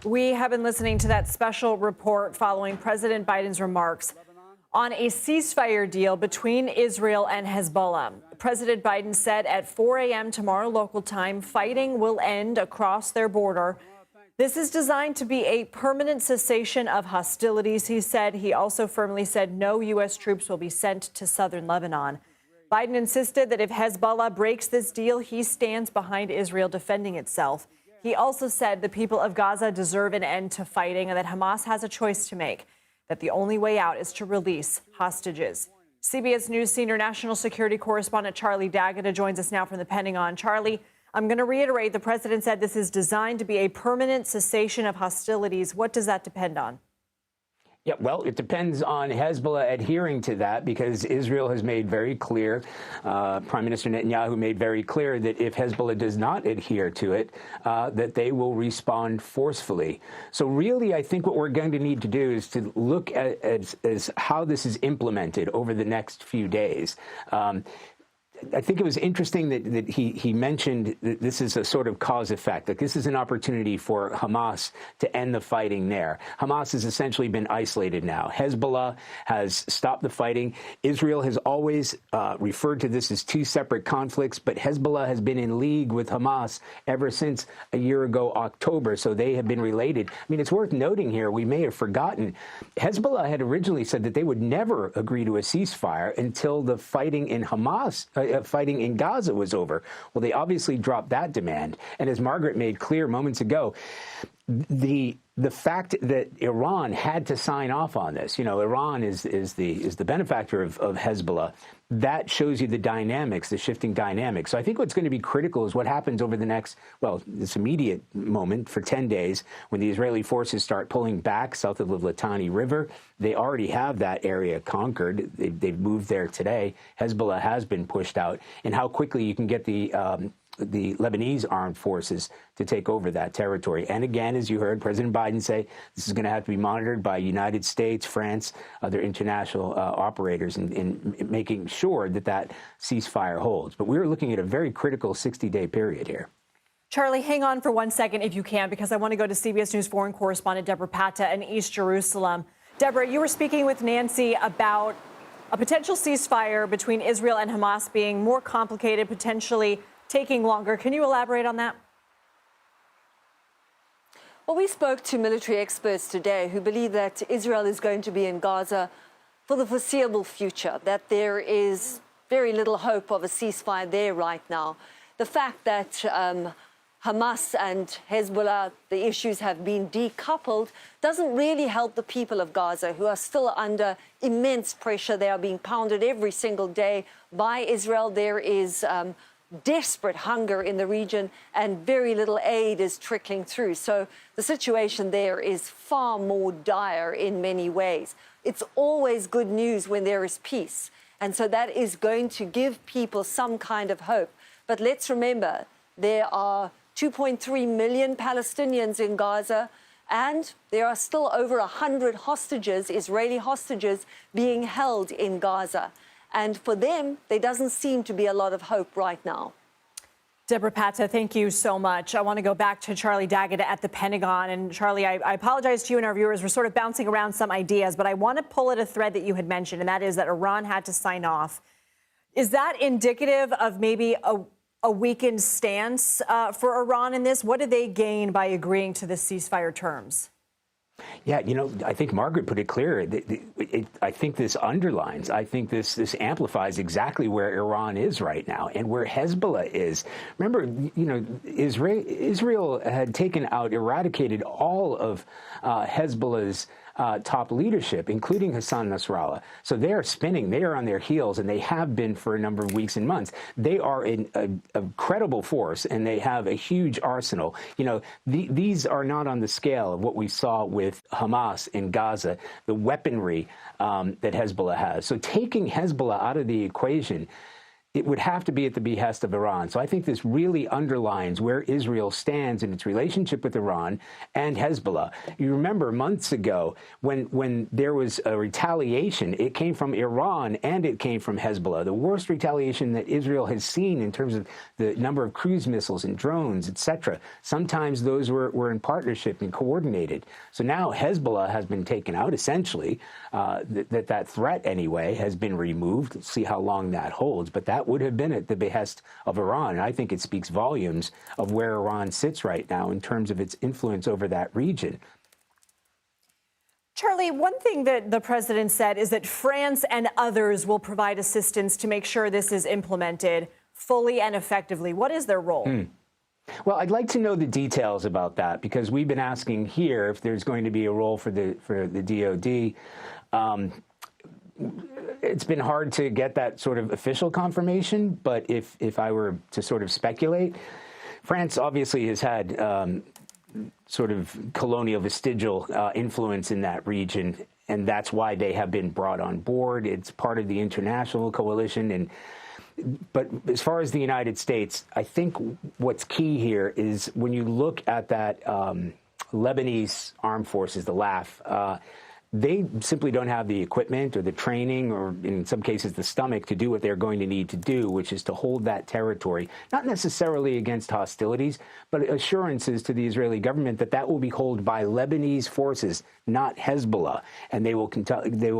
We have been listening to that special report following President Biden's remarks on a ceasefire deal between Israel and Hezbollah. President Biden said at 4 a.m. tomorrow local time, fighting will end across their border. This is designed to be a permanent cessation of hostilities, he said. He also firmly said no U.S. troops will be sent to southern Lebanon. Biden insisted that if Hezbollah breaks this deal, he stands behind Israel defending itself. He also said the people of Gaza deserve an end to fighting and that Hamas has a choice to make, that the only way out is to release hostages. CBS News senior national security correspondent Charlie D'Agata joins us now from the Pentagon. Charlie, I'm going to reiterate, the president said this is designed to be a permanent cessation of hostilities. What does that depend on? Yeah, well, it depends on Hezbollah adhering to that, because Israel has made very clear, Prime Minister Netanyahu made very clear that if Hezbollah does not adhere to it, that they will respond forcefully. So really, I think what we're going to need to do is to look at as how this is implemented over the next few days. I think it was interesting that he mentioned that this is a sort of cause-effect, that this is an opportunity for Hamas to end the fighting there. Hamas has essentially been isolated now. Hezbollah has stopped the fighting. Israel has always referred to this as two separate conflicts, but Hezbollah has been in league with Hamas ever since a year ago, October, so they have been related. I mean, it's worth noting here, we may have forgotten, Hezbollah had originally said that they would never agree to a ceasefire until the fighting in fighting in Gaza was over. Well, they obviously dropped that demand. And as Margaret made clear moments ago, the fact that Iran had to sign off on this, Iran is the benefactor of Hezbollah, that shows you the dynamics, the shifting dynamics. So I think what's going to be critical is what happens over the next, this immediate moment for 10 days when the Israeli forces start pulling back south of the Litani River. They already have that area conquered. They've moved there today. Hezbollah has been pushed out. And how quickly you can get the Lebanese armed forces to take over that territory. And again, as you heard President Biden say, this is going to have to be monitored by United States, France, other international operators in making sure that ceasefire holds. But we're looking at a very critical 60-day period here. Charlie, hang on for 1 second if you can, because I want to go to CBS News foreign correspondent Deborah Patta in East Jerusalem. Deborah, you were speaking with Nancy about a potential ceasefire between Israel and Hamas being more complicated, potentially taking longer. Can you elaborate on that? Well, we spoke to military experts today who believe that Israel is going to be in Gaza for the foreseeable future, that there is very little hope of a ceasefire there right now. The fact that Hamas and Hezbollah, the issues have been decoupled, doesn't really help the people of Gaza, who are still under immense pressure. They are being pounded every single day by Israel. There is desperate hunger in the region, and very little aid is trickling through. So the situation there is far more dire in many ways. It's always good news when there is peace. And so that is going to give people some kind of hope. But let's remember, there are 2.3 million Palestinians in Gaza, and there are still over 100 hostages, Israeli hostages, being held in Gaza. And for them, there doesn't seem to be a lot of hope right now. Deborah Patta, thank you so much. I want to go back to Charlie D'Agata at the Pentagon. And Charlie, I apologize to you and our viewers. We're sort of bouncing around some ideas, but I want to pull at a thread that you had mentioned, and that is that Iran had to sign off. Is that indicative of maybe a weakened stance for Iran in this? What did they gain by agreeing to the ceasefire terms? Yeah, I think Margaret put it clear. I think this underlines, I think this amplifies exactly where Iran is right now and where Hezbollah is. Remember, Israel had eradicated all of Hezbollah's top leadership, including Hassan Nasrallah. So they are spinning. They are on their heels, and they have been for a number of weeks and months. They are a credible force, and they have a huge arsenal. These are not on the scale of what we saw with Hamas in Gaza, the weaponry that Hezbollah has. So taking Hezbollah out of the equation it would have to be at the behest of Iran. So I think this really underlines where Israel stands in its relationship with Iran and Hezbollah. You remember months ago when there was a retaliation, it came from Iran and it came from Hezbollah, the worst retaliation that Israel has seen in terms of the number of cruise missiles and drones, etc. Sometimes those were in partnership and coordinated. So now Hezbollah has been taken out, essentially. That threat, anyway, has been removed. Let's see how long that holds. But that would have been at the behest of Iran. And I think it speaks volumes of where Iran sits right now in terms of its influence over that region. Charlie, one thing that the president said is that France and others will provide assistance to make sure this is implemented fully and effectively. What is their role? Well, I'd like to know the details about that, because we've been asking here if there's going to be a role for the DOD. It's been hard to get that sort of official confirmation, but if I were to sort of speculate, France obviously has had sort of colonial vestigial influence in that region, and that's why they have been brought on board. It's part of the international coalition. But as far as the United States, I think what's key here is when you look at that Lebanese armed forces, the LAF, they simply don't have the equipment or the training or, in some cases, the stomach to do what they're going to need to do, which is to hold that territory, not necessarily against hostilities, but assurances to the Israeli government that that will be held by Lebanese forces, not Hezbollah, and they will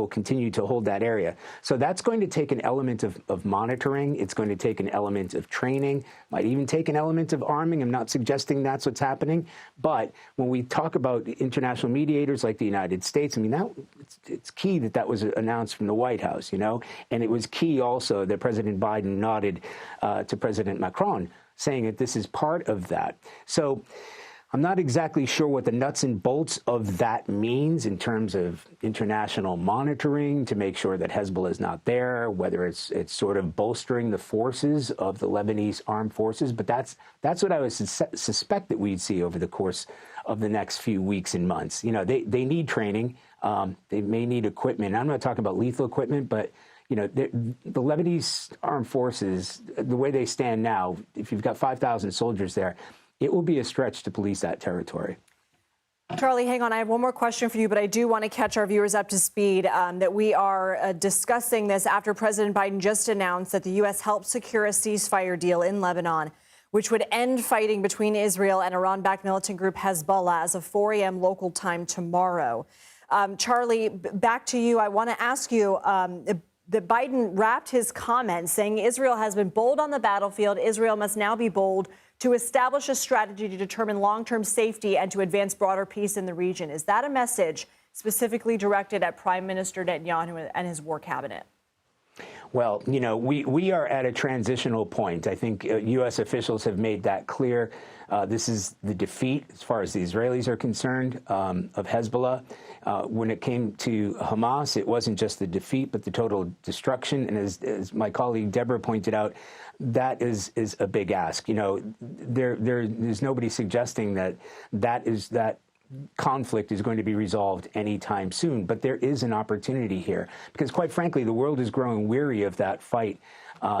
continue to hold that area. So that's going to take an element of monitoring. It's going to take an element of training, might even take an element of arming. I'm not suggesting that's what's happening. But when we talk about international mediators like the United States, I mean, it's key that was announced from the White House, you know, and it was key also that President Biden nodded to President Macron, saying that this is part of that. So I'm not exactly sure what the nuts and bolts of that means in terms of international monitoring to make sure that Hezbollah is not there, whether it's sort of bolstering the forces of the Lebanese armed forces. But that's what I would suspect that we'd see over the course of the next few weeks and months. You know, they need training. They may need equipment. I'm not talking about lethal equipment, but you know, the Lebanese armed forces, the way they stand now, if you've got 5,000 soldiers there, it will be a stretch to police that territory. Charlie, hang on. I have one more question for you, but I do want to catch our viewers up to speed that we are discussing this after President Biden just announced that the U.S. helped secure a ceasefire deal in Lebanon, which would end fighting between Israel and Iran-backed militant group Hezbollah as of 4 a.m. local time tomorrow. Charlie, back to you. I want to ask you, that Biden wrapped his comments saying Israel has been bold on the battlefield. Israel must now be bold to establish a strategy to determine long-term safety and to advance broader peace in the region. Is that a message specifically directed at Prime Minister Netanyahu and his war cabinet? Well, you know, we are at a transitional point. I think U.S. officials have made that clear. This is the defeat, as far as the Israelis are concerned, of Hezbollah. When it came to Hamas, it wasn't just the defeat, but the total destruction. And as my colleague Deborah pointed out, that is a big ask. You know, there's nobody suggesting that conflict is going to be resolved anytime soon. But there is an opportunity here because, quite frankly, the world is growing weary of that fight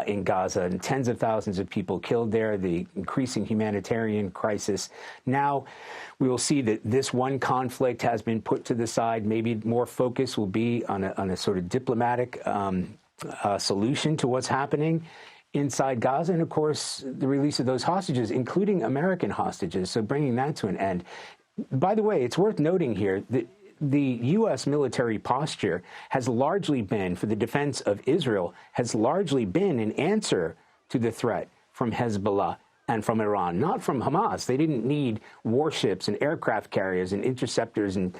in Gaza, and tens of thousands of people killed there, the increasing humanitarian crisis. Now we will see that this one conflict has been put to the side. Maybe more focus will be on a sort of diplomatic solution to what's happening inside Gaza, and of course the release of those hostages, including American hostages, so bringing that to an end. By the way, it's worth noting here that the U.S. military posture has largely been, for the defense of Israel, has largely been an answer to the threat from Hezbollah and from Iran, not from Hamas. They didn't need warships and aircraft carriers and interceptors and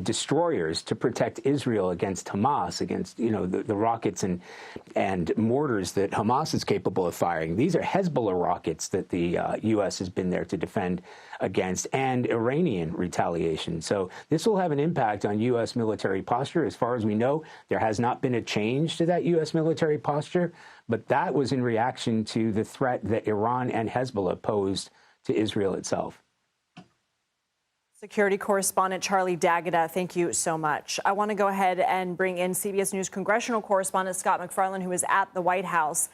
destroyers to protect Israel against Hamas, against, you know, the rockets and mortars that Hamas is capable of firing. These are Hezbollah rockets that the U.S. has been there to defend against, and Iranian retaliation. So this will have an impact on U.S. military posture. As far as we know, there has not been a change to that U.S. military posture, but that was in reaction to the threat that Iran and Hezbollah posed to Israel itself. Security correspondent Charlie D'Agata, thank you so much. I want to go ahead and bring in CBS News congressional correspondent Scott MacFarlane, who is at the White House.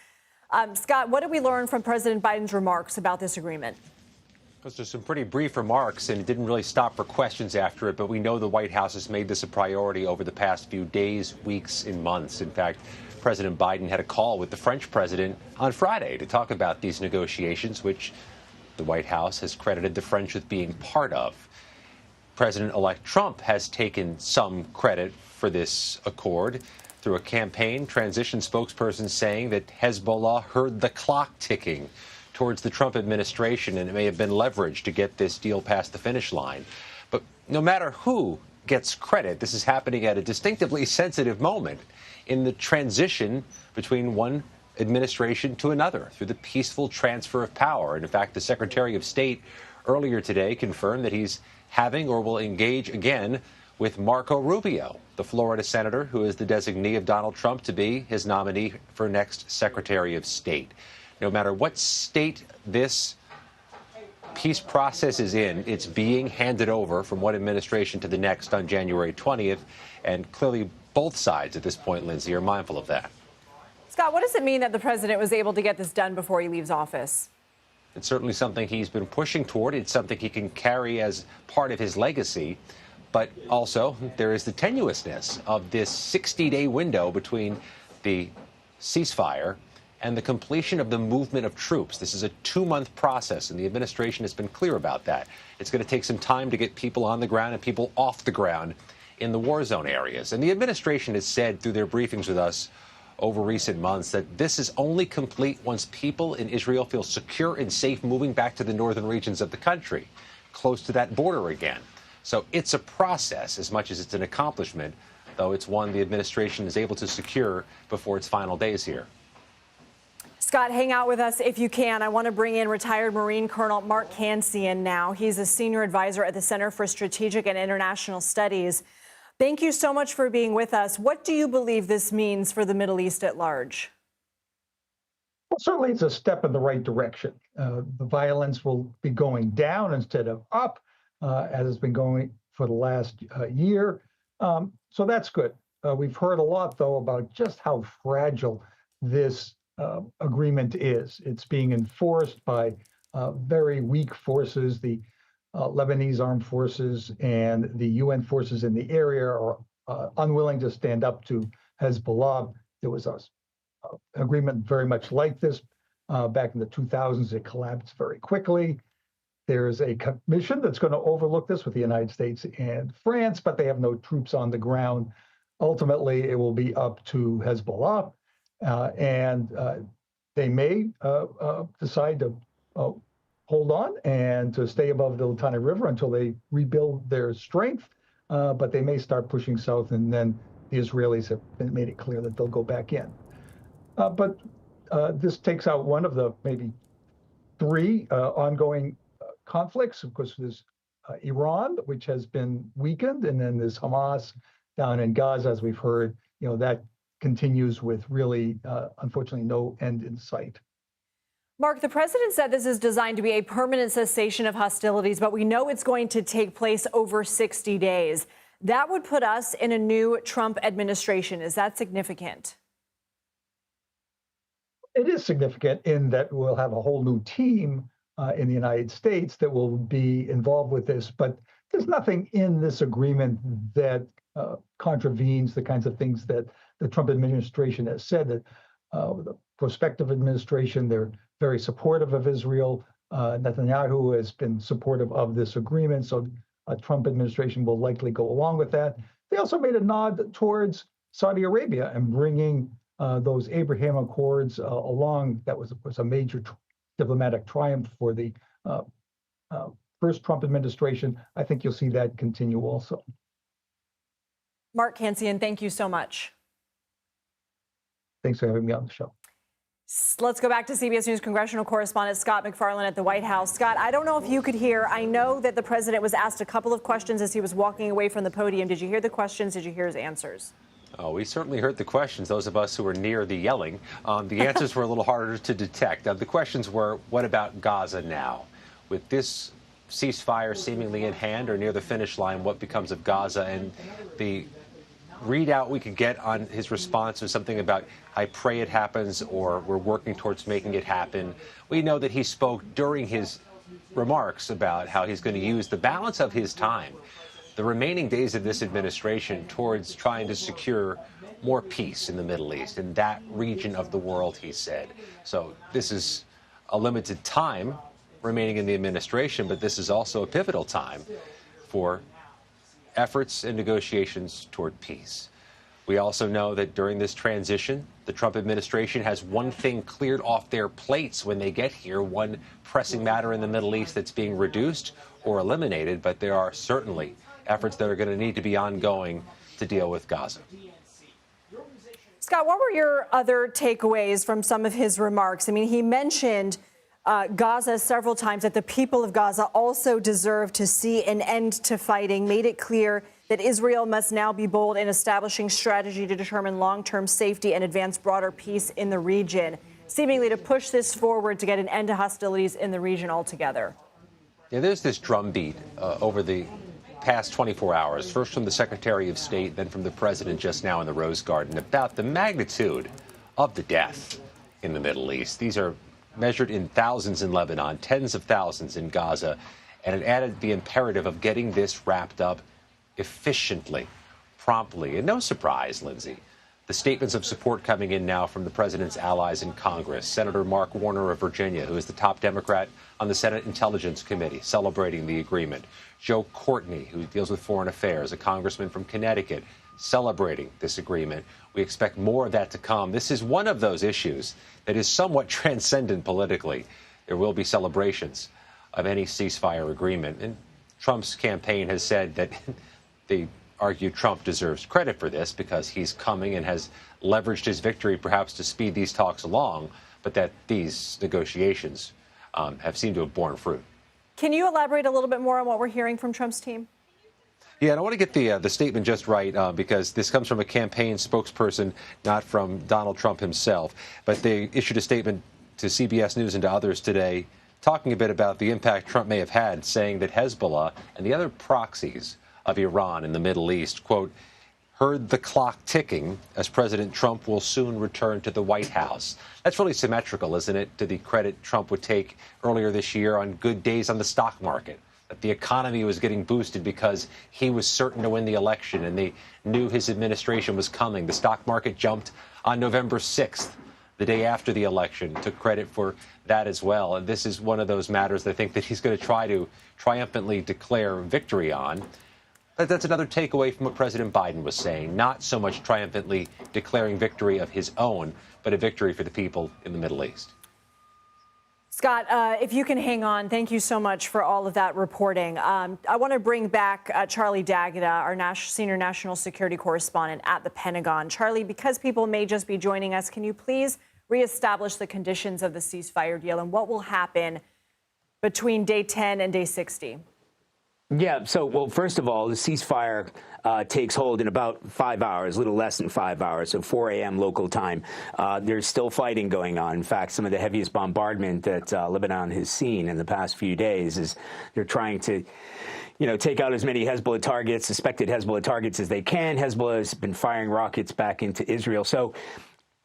Scott, what did we learn from President Biden's remarks about this agreement? Those are some pretty brief remarks, and it didn't really stop for questions after it. But we know the White House has made this a priority over the past few days, weeks, and months. In fact, President Biden had a call with the French president on Friday to talk about these negotiations, which the White House has credited the French with being part of. President-elect Trump has taken some credit for this accord through a campaign transition spokesperson saying that Hezbollah heard the clock ticking towards the Trump administration, and it may have been leveraged to get this deal past the finish line. But no matter who gets credit, this is happening at a distinctively sensitive moment in the transition between one administration to another through the peaceful transfer of power. And in fact, the Secretary of State earlier today confirmed that he's having or will engage again with Marco Rubio, the Florida senator who is the designee of Donald Trump to be his nominee for next Secretary of State. No matter what state this peace process is in, it's being handed over from one administration to the next on January 20th. And clearly both sides at this point, Lindsay, are mindful of that. Scott, what does it mean that the president was able to get this done before he leaves office? It's certainly something he's been pushing toward. It's something he can carry as part of his legacy. But also, there is the tenuousness of this 60-day window between the ceasefire and the completion of the movement of troops. This is a 2-month process, and the administration has been clear about that. It's going to take some time to get people on the ground and people off the ground in the war zone areas. And the administration has said through their briefings with us over recent months that this is only complete once people in Israel feel secure and safe moving back to the northern regions of the country, close to that border again. So it's a process as much as it's an accomplishment, though it's one the administration is able to secure before its final days here. Scott, hang out with us if you can. I want to bring in retired Marine Colonel Mark Cancian now. He's a senior advisor at the Center for Strategic and International Studies. Thank you so much for being with us. What do you believe this means for the Middle East at large? Well, certainly it's a step in the right direction. The violence will be going down instead of up, as it's been going for the last year. So that's good. We've heard a lot, though, about just how fragile this agreement is. It's being enforced by very weak forces. The Lebanese armed forces and the UN forces in the area are unwilling to stand up to Hezbollah. There was an agreement very much like this back in the 2000s. It collapsed very quickly. There's a commission that's going to overlook this with the United States and France, but they have no troops on the ground. Ultimately, it will be up to Hezbollah, and they may decide to hold on and to stay above the Litani River until they rebuild their strength, but they may start pushing south, and then the Israelis have made it clear that they'll go back in. But this takes out one of the maybe 3 ongoing conflicts. Of course, there's Iran, which has been weakened, and then there's Hamas down in Gaza, as we've heard. That continues with really, unfortunately, no end in sight. Mark, the president said this is designed to be a permanent cessation of hostilities, but we know it's going to take place over 60 days. That would put us in a new Trump administration. Is that significant? It is significant in that we'll have a whole new team in the United States that will be involved with this, but there's nothing in this agreement that contravenes the kinds of things that the Trump administration has said. That the prospective administration, they're very supportive of Israel. Netanyahu has been supportive of this agreement, so a Trump administration will likely go along with that. They also made a nod towards Saudi Arabia and bringing those Abraham Accords along. That was a major diplomatic triumph for the first Trump administration. I think you'll see that continue also. Mark Cancian, thank you so much. Thanks for having me on the show. Let's go back to CBS News congressional correspondent Scott MacFarlane at the White House. Scott, I don't know if you could hear. I know that the president was asked a couple of questions as he was walking away from the podium. Did you hear the questions? Did you hear his answers? Oh, we certainly heard the questions, those of us who were near the yelling. The answers were a little harder to detect. The questions were, what about Gaza now? With this ceasefire seemingly in hand or near the finish line, what becomes of Gaza? And the readout we could get on his response was something about, I pray it happens, or we're working towards making it happen. We know that he spoke during his remarks about how he's going to use the balance of his time, the remaining days of this administration, towards trying to secure more peace in the Middle East, in that region of the world, he said. So this is a limited time remaining in the administration, but this is also a pivotal time for efforts and negotiations toward peace. We also know that during this transition, the Trump administration has one thing cleared off their plates when they get here, one pressing matter in the Middle East that's being reduced or eliminated, but there are certainly efforts that are going to need to be ongoing to deal with Gaza. Scott, what were your other takeaways from some of his remarks? I mean, he mentioned Gaza several times, that the people of Gaza also deserve to see an end to fighting, made it clear that Israel must now be bold in establishing strategy to determine long-term safety and advance broader peace in the region, seemingly to push this forward to get an end to hostilities in the region altogether. Yeah, there's this drumbeat over the past 24 hours, first from the Secretary of State, then from the president just now in the Rose Garden, about the magnitude of the death in the Middle East. These are measured in thousands in Lebanon, tens of thousands in Gaza, and it added the imperative of getting this wrapped up efficiently, promptly. And no surprise, Lindsay, the statements of support coming in now from the president's allies in Congress. Senator Mark Warner of Virginia, who is the top Democrat on the Senate Intelligence Committee, celebrating the agreement. Joe Courtney, who deals with foreign affairs, a congressman from Connecticut, celebrating this agreement. We expect more of that to come. This is one of those issues that is somewhat transcendent politically. There will be celebrations of any ceasefire agreement. And Trump's campaign has said that they argue Trump deserves credit for this because he's coming and has leveraged his victory perhaps to speed these talks along, but that these negotiations have seemed to have borne fruit. Can you elaborate a little bit more on what we're hearing from Trump's team? Yeah, and I want to get the statement just right because this comes from a campaign spokesperson, not from Donald Trump himself. But they issued a statement to CBS News and to others today talking a bit about the impact Trump may have had, saying that Hezbollah and the other proxies of Iran in the Middle East, quote, heard the clock ticking as President Trump will soon return to the White House. That's really symmetrical, isn't it, to the credit Trump would take earlier this year on good days on the stock market, that the economy was getting boosted because he was certain to win the election and they knew his administration was coming. The stock market jumped on November 6th, the day after the election, took credit for that as well. And this is one of those matters I think that he's going to try to triumphantly declare victory on. But that's another takeaway from what President Biden was saying, not so much triumphantly declaring victory of his own, but a victory for the people in the Middle East. Scott, if you can hang on, thank you so much for all of that reporting. I want to bring back Charlie D'Agata, our senior national security correspondent at the Pentagon. Charlie, because people may just be joining us, can you please reestablish the conditions of the ceasefire deal and what will happen between day 10 and day 60? Yeah. So, well, first of all, the ceasefire takes hold in about 5 hours, a little less than 5 hours, so 4 a.m. local time. There's still fighting going on. In fact, some of the heaviest bombardment that Lebanon has seen in the past few days is they're trying to, take out as many Hezbollah targets, suspected Hezbollah targets as they can. Hezbollah has been firing rockets back into Israel. So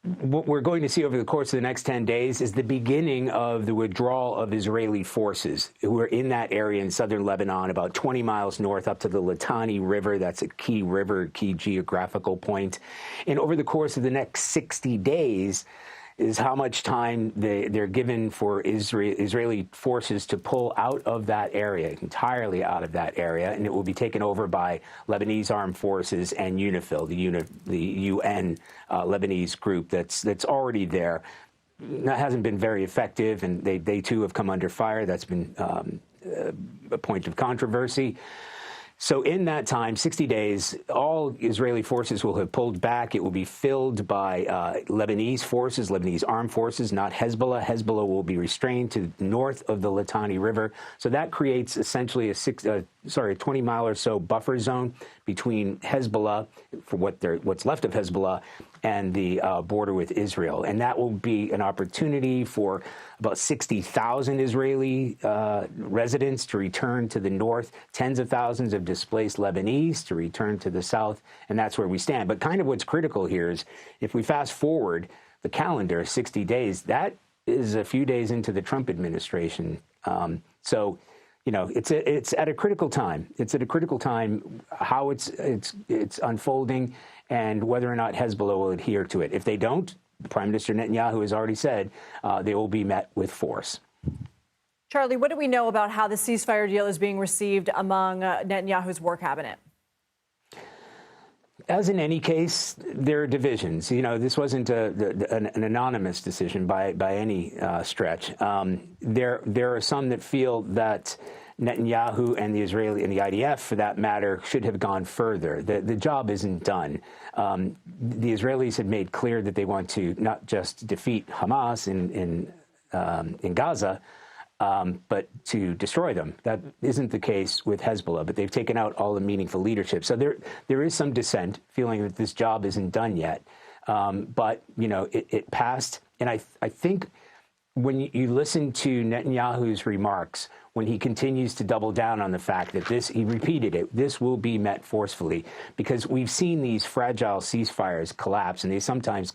what we're going to see over the course of the next 10 days is the beginning of the withdrawal of Israeli forces who are in that area in southern Lebanon, about 20 miles north up to the Litani River. That's a key river, key geographical point. And over the course of the next 60 days is how much time they're given for Israeli forces to pull out of that area, entirely out of that area, and it will be taken over by Lebanese armed forces and UNIFIL, the UN Lebanese group that's already there. That hasn't been very effective, and they too have come under fire. That's been a point of controversy. So in that time, 60 days, all Israeli forces will have pulled back. It will be filled by Lebanese forces, Lebanese armed forces, not Hezbollah. Hezbollah will be restrained to north of the Litani River. So that creates essentially a 20-mile or so buffer zone between Hezbollah, for what's left of Hezbollah, and the border with Israel. And that will be an opportunity for about 60,000 Israeli residents to return to the north, tens of thousands of displaced Lebanese to return to the south, and that's where we stand. But kind of what's critical here is if we fast forward the calendar, 60 days, that is a few days into the Trump administration. So, you know, it's at a critical time. It's at a critical time how it's unfolding and whether or not Hezbollah will adhere to it. If they don't, Prime Minister Netanyahu has already said they will be met with force. Charlie, what do we know about how the ceasefire deal is being received among Netanyahu's war cabinet? As in any case, there are divisions. You know, this wasn't an anonymous decision by any stretch. There are some that feel that Netanyahu and the Israeli and the IDF, for that matter, should have gone further. The job isn't done. The Israelis had made clear that they want to not just defeat Hamas in Gaza, but to destroy them. That isn't the case with Hezbollah, but they've taken out all the meaningful leadership. So there is some dissent, feeling that this job isn't done yet. But, you know, it passed. And I think when you listen to Netanyahu's remarks, when he continues to double down on the fact that he repeated it, this will be met forcefully, because we've seen these fragile ceasefires collapse, and they sometimes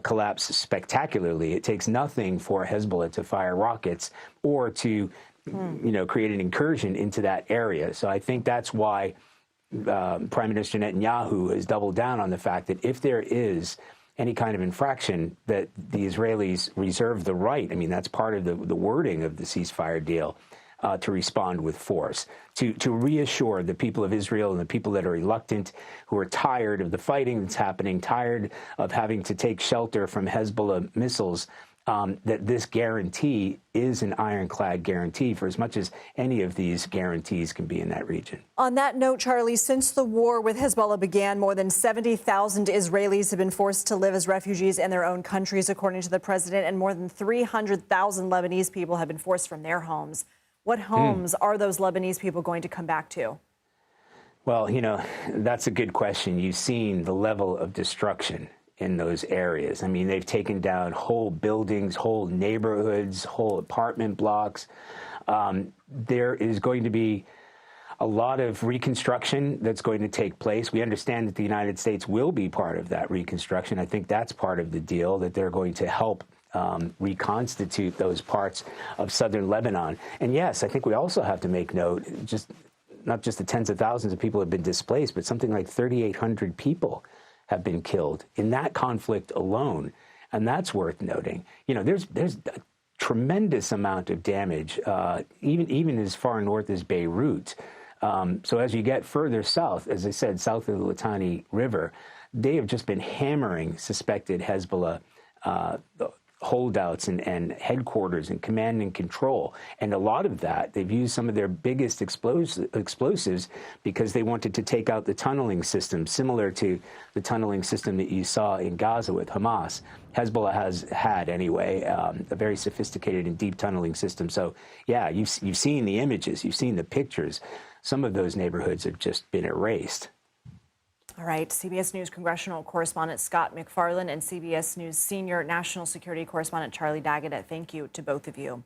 collapse spectacularly. It takes nothing for Hezbollah to fire rockets or to, create an incursion into that area. So I think that's why Prime Minister Netanyahu has doubled down on the fact that if there is any kind of infraction, that the Israelis reserve the right. I mean, that's part of the wording of the ceasefire deal, to respond with force, to reassure the people of Israel and the people that are reluctant, who are tired of the fighting that's happening, tired of having to take shelter from Hezbollah missiles, that this guarantee is an ironclad guarantee for as much as any of these guarantees can be in that region. On that note, Charlie, since the war with Hezbollah began, more than 70,000 Israelis have been forced to live as refugees in their own countries, according to the president, and more than 300,000 Lebanese people have been forced from their homes. What homes are those Lebanese people going to come back to? Well, you know, that's a good question. You've seen the level of destruction in those areas. I mean, they've taken down whole buildings, whole neighborhoods, whole apartment blocks. There is going to be a lot of reconstruction that's going to take place. We understand that the United States will be part of that reconstruction. I think that's part of the deal, that they're going to help reconstitute those parts of southern Lebanon. And yes, I think we also have to make note, not just the tens of thousands of people have been displaced, but something like 3,800 people have been killed in that conflict alone. And that's worth noting. You know, there's a tremendous amount of damage, even as far north as Beirut. So as you get further south, as I said, south of the Litani River, they have just been hammering suspected Hezbollah holdouts and headquarters and command and control. And a lot of that, they've used some of their biggest explosives because they wanted to take out the tunneling system, similar to the tunneling system that you saw in Gaza with Hamas. Hezbollah has had, anyway, a very sophisticated and deep tunneling system. So, yeah, you've seen the images, you've seen the pictures. Some of those neighborhoods have just been erased. All right, CBS News congressional correspondent Scott MacFarlane and CBS News senior national security correspondent Charlie Daggett, thank you to both of you.